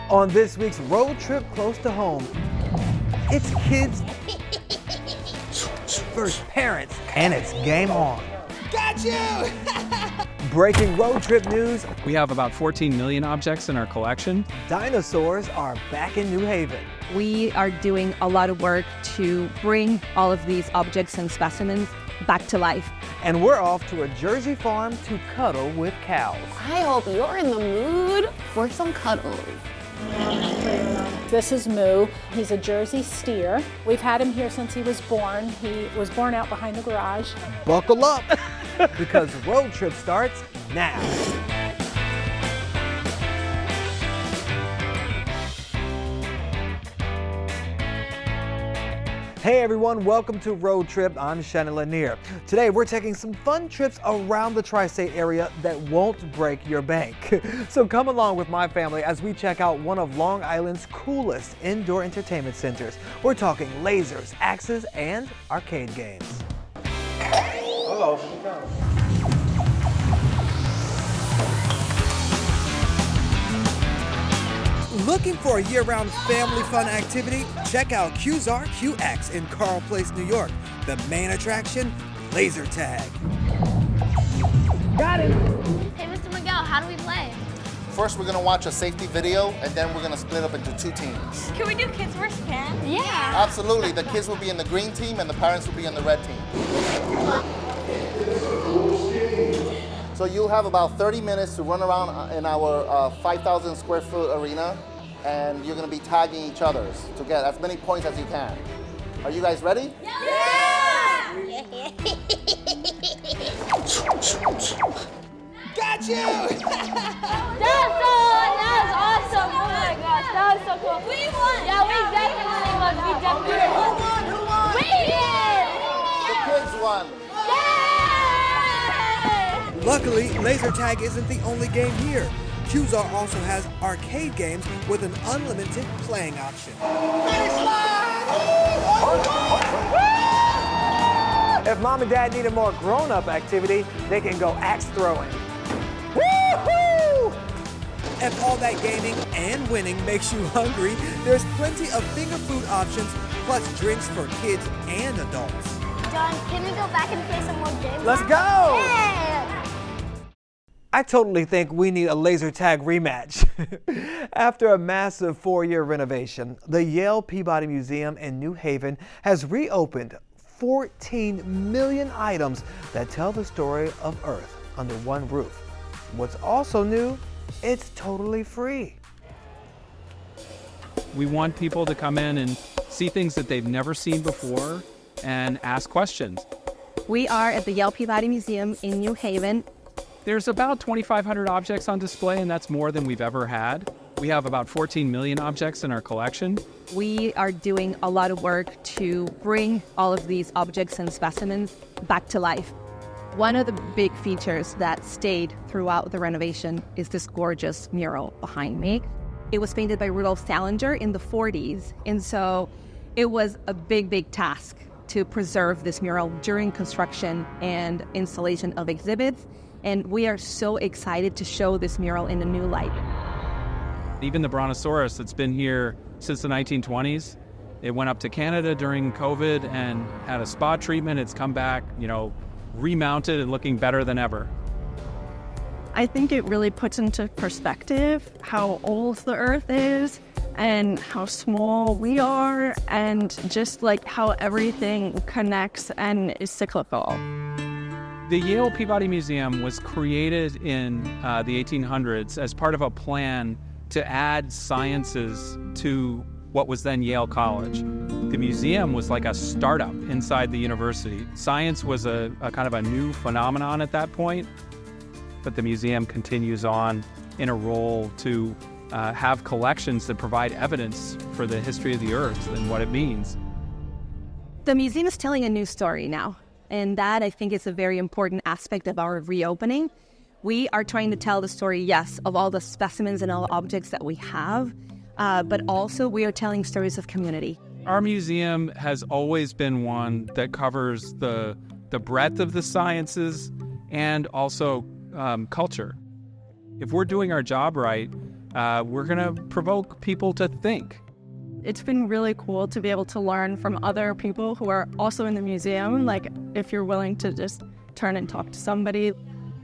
On this week's road trip close to home, it's kids versus parents, and it's game on. Got you! Breaking road trip news. We have about 14 million objects in our collection. Dinosaurs are back in New Haven. We are doing a lot of work to bring all of these objects and specimens back to life. And we're off to a Jersey farm to cuddle with cows. I hope you're in the mood for some cuddles. This is Moo. He's a Jersey steer. We've had him here since he was born. He was born out behind the garage. Buckle up, because the road trip starts now. Hey everyone, welcome to Road Trip. I'm Shannon Lanier. Today we're taking some fun trips around the tri-state area that won't break your bank. So come along with my family as we check out one of Long Island's coolest indoor entertainment centers. We're talking lasers, axes, and arcade games. Uh-oh, here we go. Looking for a year-round family fun activity? Check out Q-ZAR QX in Carle Place, New York. The main attraction, laser tag. Got it! Hey, Mr. Miguel, how do we play? First, we're gonna watch a safety video, and then we're gonna split up into two teams. Can we do kids versus parents? Yeah. Absolutely. The kids will be in the green team, and the parents will be in the red team. So you'll have about 30 minutes to run around in our 5,000 square foot arena, and you're gonna be tagging each other to get as many points as you can. Are you guys ready? Yeah! Got you! That was awesome! Oh my gosh, that was so cool. We won! Yeah, we definitely won. We definitely won. Who won? We did! The kids won. Luckily, laser tag isn't the only game here. Q-ZAR also has arcade games with an unlimited playing option. If mom and dad need a more grown-up activity, they can go axe throwing. Woo-hoo! If all that gaming and winning makes you hungry, there's plenty of finger food options, plus drinks for kids and adults. John, can we go back and play some more games? Let's go! Yeah! I totally think we need a laser tag rematch. After a massive 4-year renovation, the Yale Peabody Museum in New Haven has reopened 14 million items that tell the story of Earth under one roof. What's also new, it's totally free. We want people to come in and see things that they've never seen before and ask questions. We are at the Yale Peabody Museum in New Haven. There's about 2,500 objects on display, and that's more than we've ever had. We have about 14 million objects in our collection. We are doing a lot of work to bring all of these objects and specimens back to life. One of the big features that stayed throughout the renovation is this gorgeous mural behind me. It was painted by Rudolph Salinger in the 40s, and so it was a big task to preserve this mural during construction and installation of exhibits. And we are so excited to show this mural in a new light. Even the brontosaurus that's been here since the 1920s, it went up to Canada during COVID and had a spa treatment. It's come back, remounted and looking better than ever. I think it really puts into perspective how old the Earth is and how small we are, and just like how everything connects and is cyclical. The Yale Peabody Museum was created in the 1800s as part of a plan to add sciences to what was then Yale College. The museum was like a startup inside the university. Science was a kind of a new phenomenon at that point, but the museum continues on in a role to have collections that provide evidence for the history of the Earth and what it means. The museum is telling a new story now. And that, I think, is a very important aspect of our reopening. We are trying to tell the story, yes, of all the specimens and all the objects that we have, but also we are telling stories of community. Our museum has always been one that covers the breadth of the sciences and also culture. If we're doing our job right, we're going to provoke people to think. It's been really cool to be able to learn from other people who are also in the museum, like if you're willing to just turn and talk to somebody.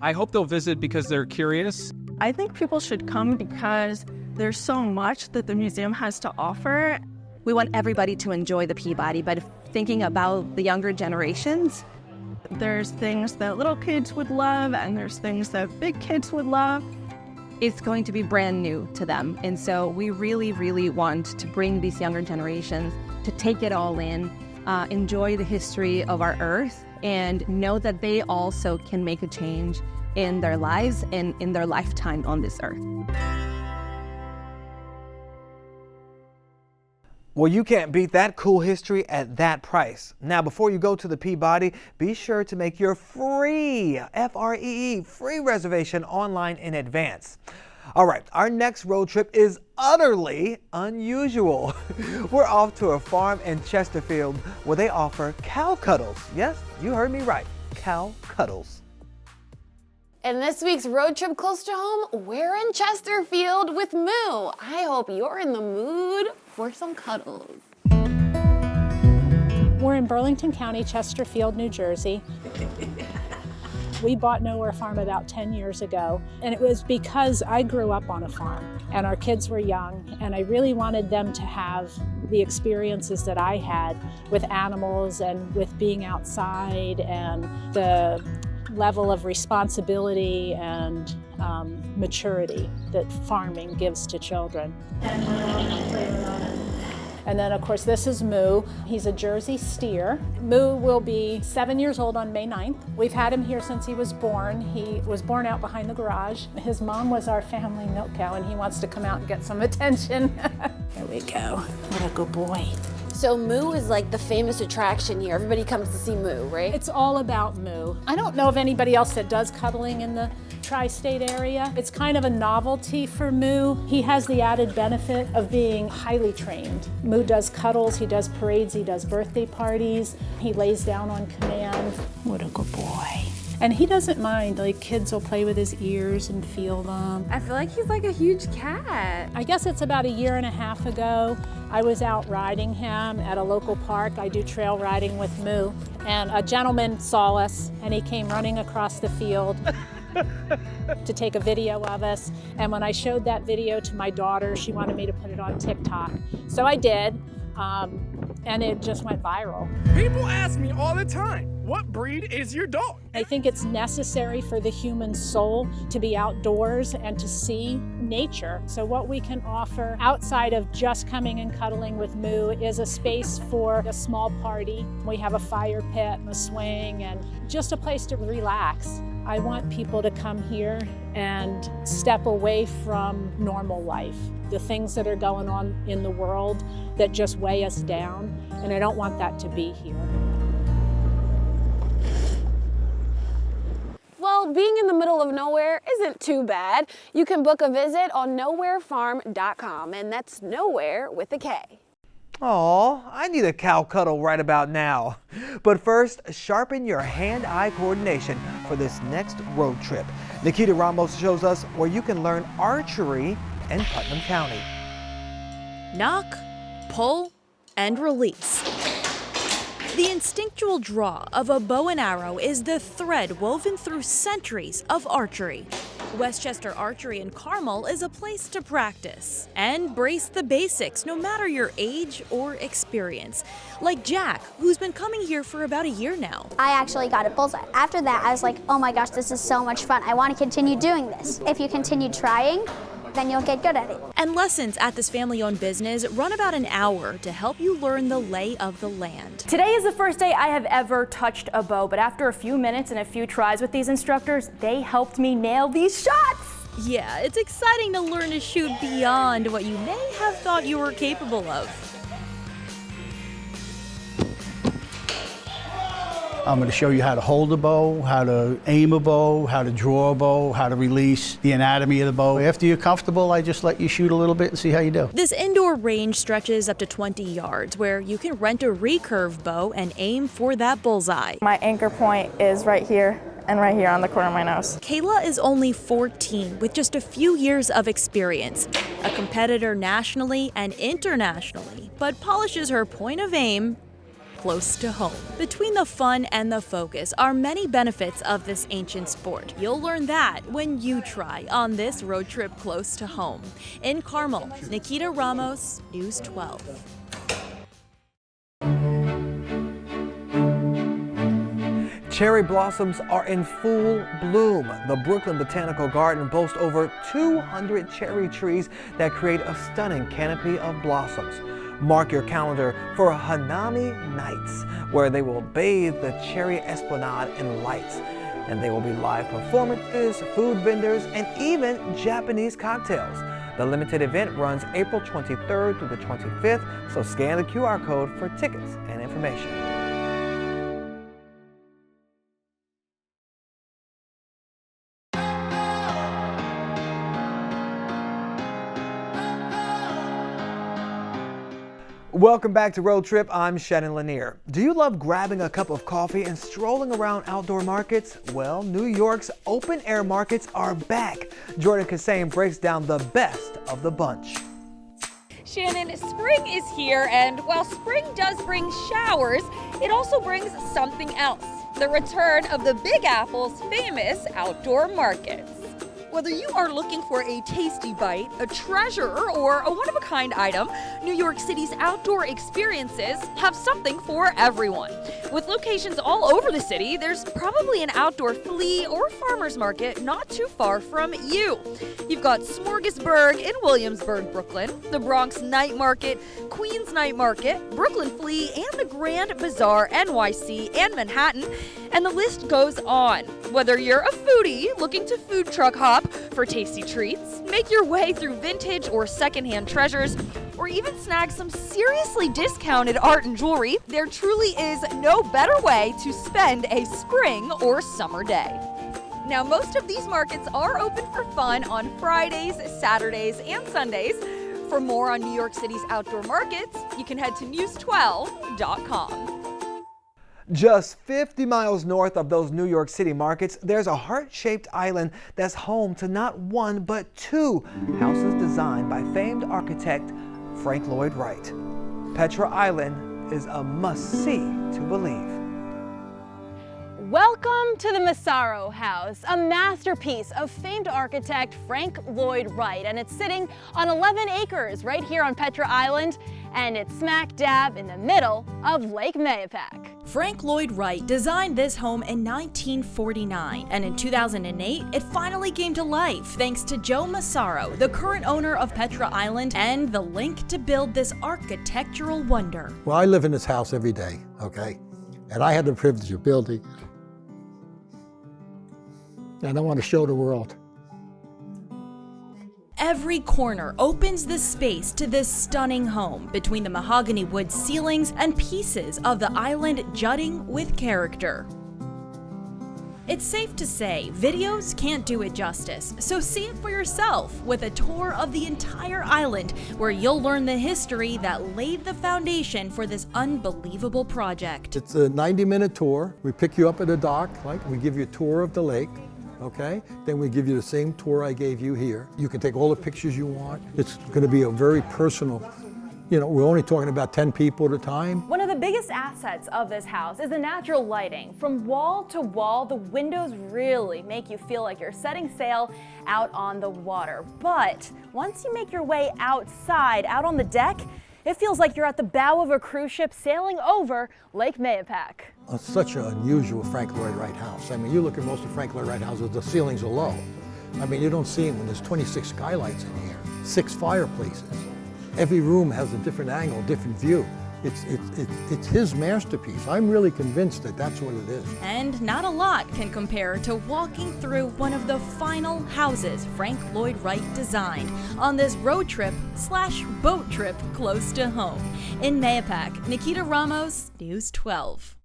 I hope they'll visit because they're curious. I think people should come because there's so much that the museum has to offer. We want everybody to enjoy the Peabody, but thinking about the younger generations, there's things that little kids would love and there's things that big kids would love. it's going to be brand new to them. And so we really, really want to bring these younger generations to take it all in, enjoy the history of our Earth, and know that they also can make a change in their lives and in their lifetime on this Earth. Well, you can't beat that cool history at that price. Now, before you go to the Peabody, be sure to make your free, F-R-E-E, free reservation online in advance. All right, our next road trip is utterly unusual. We're off to a farm in Chesterfield where they offer cow cuddles. Yes, you heard me right, cow cuddles. And this week's road trip close to home, we're in Chesterfield with Moo. I hope you're in the mood for some cuddles. We're in Burlington County, Chesterfield, New Jersey. We bought Knowhere Farm about 10 years ago, and it was because I grew up on a farm and our kids were young, and I really wanted them to have the experiences that I had with animals and with being outside and the level of responsibility and maturity that farming gives to children. And then, of course, this is Moo. He's a Jersey steer. Moo will be 7 years old on May 9th. We've had him here since he was born. He was born out behind the garage. His mom was our family milk cow, and he wants to come out and get some attention. There we go. What a good boy. So Moo is like the famous attraction here. Everybody comes to see Moo, right? It's all about Moo. I don't know of anybody else that does cuddling in the tri-state area. It's kind of a novelty for Moo. He has the added benefit of being highly trained. Moo does cuddles, he does parades, he does birthday parties, he lays down on command. What a good boy. And he doesn't mind, like kids will play with his ears and feel them. I feel like he's like a huge cat. I guess it's about 1.5 years ago. I was out riding him at a local park. I do trail riding with Moo. And a gentleman saw us and he came running across the field to take a video of us. And when I showed that video to my daughter, she wanted me to put it on TikTok. So I did, and it just went viral. People ask me all the time, what breed is your dog? I think it's necessary for the human soul to be outdoors and to see nature. So what we can offer outside of just coming and cuddling with Moo is a space for a small party. We have a fire pit and a swing and just a place to relax. I want people to come here and step away from normal life, the things that are going on in the world that just weigh us down, and I don't want that to be here. Well, being in the middle of nowhere isn't too bad. You can book a visit on knowherefarm.com, and that's nowhere with a K. Aw, I need a cow cuddle right about now. But first, sharpen your hand-eye coordination for this next road trip. Nikita Ramos shows us where you can learn archery in Putnam County. Knock, pull, and release. The instinctual draw of a bow and arrow is the thread woven through centuries of archery. Westchester Archery in Carmel is a place to practice and brace the basics no matter your age or experience. Like Jack, who's been coming here for about 1 year now. I actually got a bullseye. After that, I was like, oh my gosh, this is so much fun. I want to continue doing this. If you continue trying, then you'll get good at it. And lessons at this family-owned business run about an hour to help you learn the lay of the land. Today is the first day I have ever touched a bow, but after a few minutes and a few tries with these instructors, they helped me nail these shots. Yeah, it's exciting to learn to shoot beyond what you may have thought you were capable of. I'm going to show you how to hold a bow, how to aim a bow, how to draw a bow, how to release, the anatomy of the bow. After you're comfortable, I just let you shoot a little bit and see how you do. This indoor range stretches up to 20 yards, where you can rent a recurve bow and aim for that bullseye. My anchor point is right here, and right here on the corner of my nose. Kayla is only 14 with just a few years of experience, a competitor nationally and internationally, but polishes her point of aim close to home. Between the fun and the focus are many benefits of this ancient sport. You'll learn that when you try on this road trip close to home. In Carmel, Nikita Ramos, News 12. Cherry blossoms are in full bloom. The Brooklyn Botanical Garden boasts over 200 cherry trees that create a stunning canopy of blossoms. Mark your calendar for Hanami Nights, where they will bathe the cherry esplanade in lights. And there will be live performances, food vendors, and even Japanese cocktails. The limited event runs April 23rd through the 25th, so scan the QR code for tickets and information. Welcome back to Road Trip. I'm Shannon Lanier. Do you love grabbing a cup of coffee and strolling around outdoor markets? Well, New York's open air markets are back. Jordan Kassane breaks down the best of the bunch. Shannon, spring is here, and while spring does bring showers, it also brings something else: the return of the Big Apple's famous outdoor markets. Whether you are looking for a tasty bite, a treasure, or a one-of-a-kind item, New York City's outdoor experiences have something for everyone. With locations all over the city, there's probably an outdoor flea or farmer's market not too far from you. You've got Smorgasburg in Williamsburg, Brooklyn, the Bronx Night Market, Queens Night Market, Brooklyn Flea, and the Grand Bazaar NYC and Manhattan, and the list goes on. Whether you're a foodie looking to food truck hop for tasty treats, make your way through vintage or secondhand treasures, or even snag some seriously discounted art and jewelry, there truly is no better way to spend a spring or summer day. Now, most of these markets are open for fun on Fridays, Saturdays, and Sundays. For more on New York City's outdoor markets, you can head to news12.com. Just 50 miles north of those New York City markets, there's a heart-shaped island that's home to not one but two houses designed by famed architect Frank Lloyd Wright. Petra Island is a must-see to believe. Welcome to the Massaro House, a masterpiece of famed architect Frank Lloyd Wright, and it's sitting on 11 acres right here on Petra Island, and it's smack dab in the middle of Lake Mahopac. Frank Lloyd Wright designed this home in 1949, and in 2008, it finally came to life thanks to Joe Massaro, the current owner of Petra Island, and the link to build this architectural wonder. Well, I live in this house every day, okay? And I had the privilege of building. And I want to show the world. Every corner opens the space to this stunning home between the mahogany wood ceilings and pieces of the island jutting with character. It's safe to say videos can't do it justice, so see it for yourself with a tour of the entire island where you'll learn the history that laid the foundation for this unbelievable project. It's a 90-minute tour. We pick you up at a dock, we give you a tour of the lake. Okay, then we give you the same tour I gave you here. You can take all the pictures you want. It's going to be a very personal, we're only talking about 10 people at a time. One of the biggest assets of this house is the natural lighting. From wall to wall, the windows really make you feel like you're setting sail out on the water. But once you make your way outside, out on the deck, it feels like you're at the bow of a cruise ship sailing over Lake Mahopac. It's such an unusual Frank Lloyd Wright house. I mean, you look at most of Frank Lloyd Wright houses, the ceilings are low. I mean, you don't see them when there's 26 skylights in here, 6 fireplaces. Every room has a different angle, different view. It's his masterpiece. I'm really convinced that that's what it is. And not a lot can compare to walking through one of the final houses Frank Lloyd Wright designed on this road trip / boat trip close to home. In Mahopac, Nikita Ramos, News 12.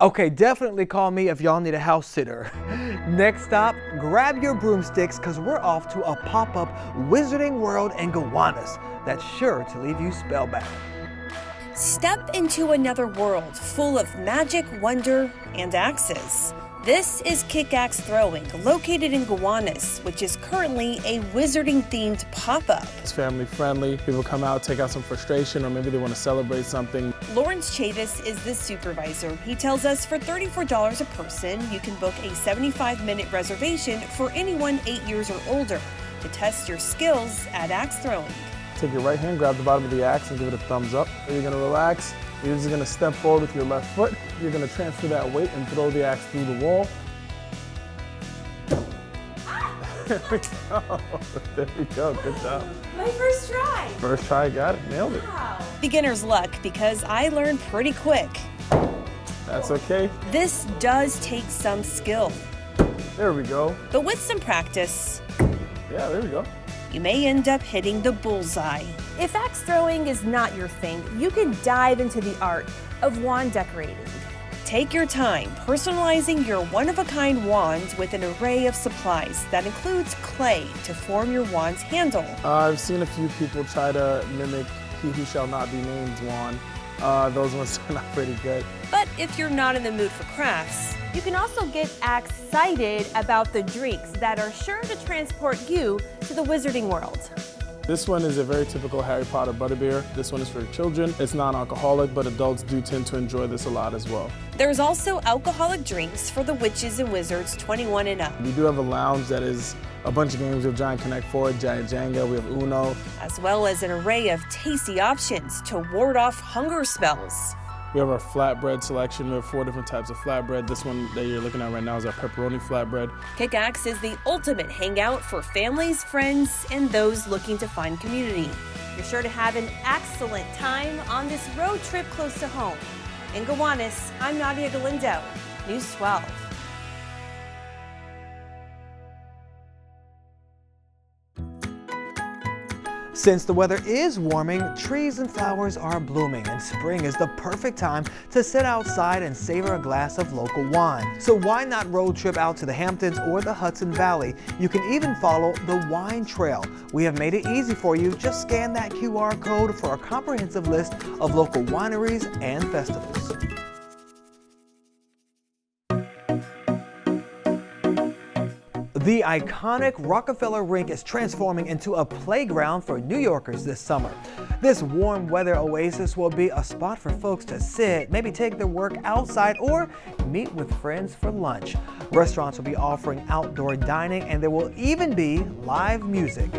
Okay, definitely call me if y'all need a house sitter. Next stop, grab your broomsticks because we're off to a pop-up Wizarding World in Gowanus that's sure to leave you spellbound. Step into another world full of magic, wonder, and axes. This is Kick-Axe Throwing, located in Gowanus, which is currently a wizarding-themed pop-up. It's family friendly. People come out, take out some frustration, or maybe they want to celebrate something. Lawrence Chavis is the supervisor. He tells us for $34 a person, you can book a 75-minute reservation for anyone 8 years or older to test your skills at axe throwing. Take your right hand, grab the bottom of the axe, and give it a thumbs up. You're going to relax. You're just going to step forward with your left foot. You're going to transfer that weight and throw the axe through the wall. There we go. There we go. Good job. My first try. First try, got it. Nailed it. Wow. Beginner's luck, because I learned pretty quick. That's okay. This does take some skill. There we go. But with some practice, yeah, there we go. You may end up hitting the bullseye. If axe throwing is not your thing, you can dive into the art of wand decorating. Take your time personalizing your one-of-a-kind wand with an array of supplies that includes clay to form your wand's handle. I've seen a few people try to mimic He Who Shall Not Be Named's wand. Those ones are not pretty good. But if you're not in the mood for crafts, you can also get excited about the drinks that are sure to transport you to the wizarding world. This one is a very typical Harry Potter butterbeer. This one is for children. It's non-alcoholic, but adults do tend to enjoy this a lot as well. There's also alcoholic drinks for the witches and wizards 21 and up. We do have a lounge that is a bunch of games. We have Giant Connect 4, Giant Jenga, we have Uno. As well as an array of tasty options to ward off hunger spells. We have our flatbread selection. We have 4 different types of flatbread. This one that you're looking at right now is our pepperoni flatbread. Kick-Axe is the ultimate hangout for families, friends, and those looking to find community. You're sure to have an excellent time on this road trip close to home. In Gowanus, I'm Nadia Galindo, News 12. Since the weather is warming, trees and flowers are blooming, and spring is the perfect time to sit outside and savor a glass of local wine. So why not road trip out to the Hamptons or the Hudson Valley? You can even follow the Wine Trail. We have made it easy for you. Just scan that QR code for a comprehensive list of local wineries and festivals. The iconic Rockefeller Rink is transforming into a playground for New Yorkers this summer. This warm weather oasis will be a spot for folks to sit, maybe take their work outside, or meet with friends for lunch. Restaurants will be offering outdoor dining, and there will even be live music.